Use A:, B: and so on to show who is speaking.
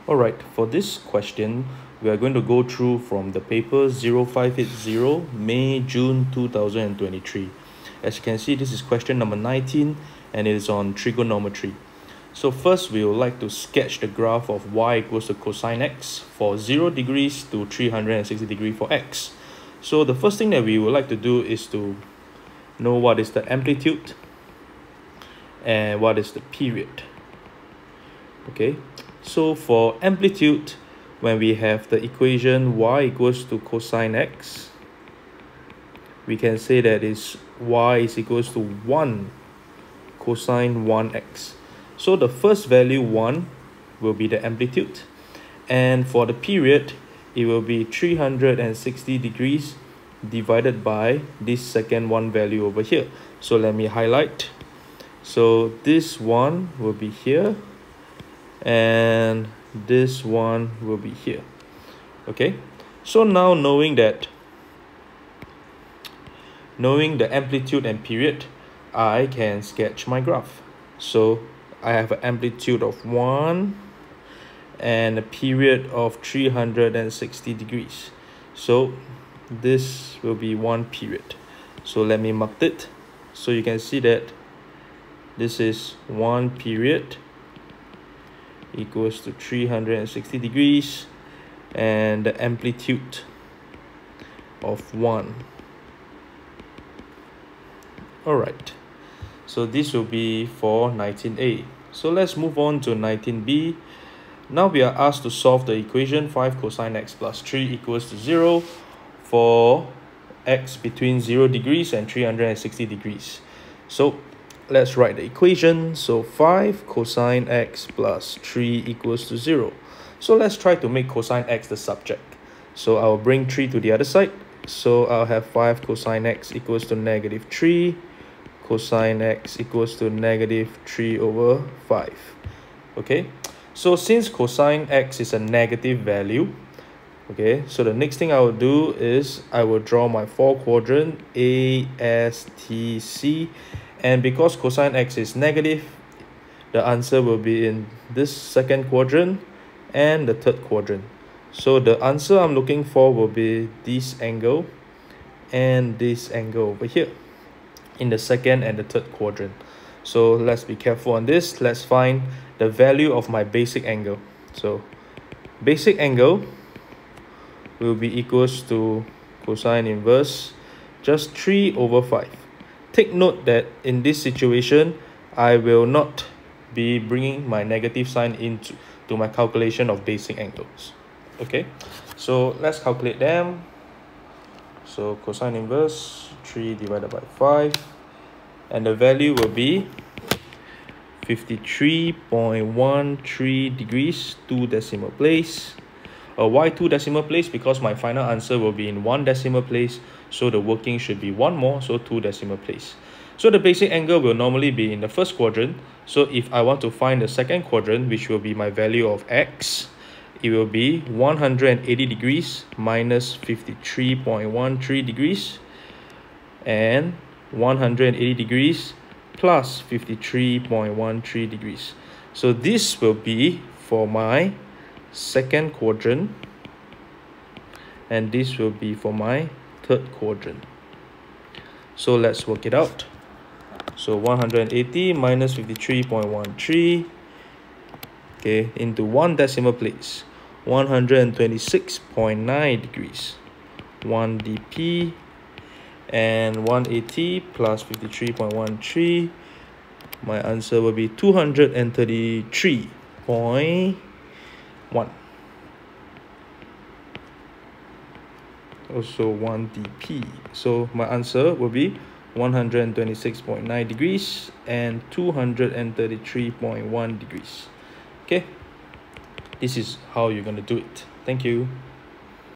A: Alright, for this question, we are going to go through from the paper 0580 May-June 2023. As you can see, this is question number 19 and it is on trigonometry. So first, we would like to sketch the graph of y equals to cosine x for 0 degrees to 360 degrees for x. So the first thing that we would like to do is to know what is the amplitude and what is the period. Okay, so for amplitude, when we have the equation y equals to cosine x, we can say that is y is equals to 1 cosine 1x. So the first value 1 will be the amplitude, and for the period it will be 360 degrees divided by this second one value over here. So let me highlight. So this one will be here and this one will be here. Okay, so now knowing the amplitude and period, I can sketch my graph. So I have an amplitude of 1 and a period of 360 degrees. So this will be one period. So let me mark it. So you can see that this is one period equals to 360 degrees and the amplitude of 1. Alright, so this will be for 19a. So let's move on to 19b. Now we are asked to solve the equation 5 cosine x plus 3 equals to 0 for x between 0 degrees and 360 degrees. So let's write the equation. So 5 cosine x plus 3 equals to 0. So let's try to make cosine x the subject. So I'll bring 3 to the other side. So I'll have 5 cosine x equals to negative 3. Cosine x equals to negative 3 over 5. Okay, so since cosine x is a negative value, okay, so the next thing I will do is I will draw my 4 quadrant A, S, T, C, and because cosine x is negative, the answer will be in this second quadrant and the third quadrant. So the answer I'm looking for will be this angle and this angle over here in the second and the third quadrant. So let's be careful on this. Let's find the value of my basic angle. So basic angle will be equals to cosine inverse just 3 over 5. Take note that in this situation, I will not be bringing my negative sign into my calculation of basic angles. Okay, so let's calculate them. So cosine inverse 3 divided by 5, and the value will be 53.13 degrees, 2 decimal place. Why 2 decimal place? Because my final answer will be in 1 decimal place, so the working should be 1 more, so 2 decimal place. So the basic angle will normally be in the first quadrant. So if I want to find the second quadrant, which will be my value of x, it will be 180 degrees minus 53.13 degrees and 180 degrees plus 53.13 degrees. So this will be for my second quadrant and this will be for my third quadrant. So let's work it out. So 180 minus 53.13, okay, into 1 decimal place, 126.9 degrees, 1 dp, and 180 plus 53.13, my answer will be 233.1. Also 1 dp. So my answer will be 126.9 degrees and 233.1 degrees. Okay, this is how you're going to do it. Thank you.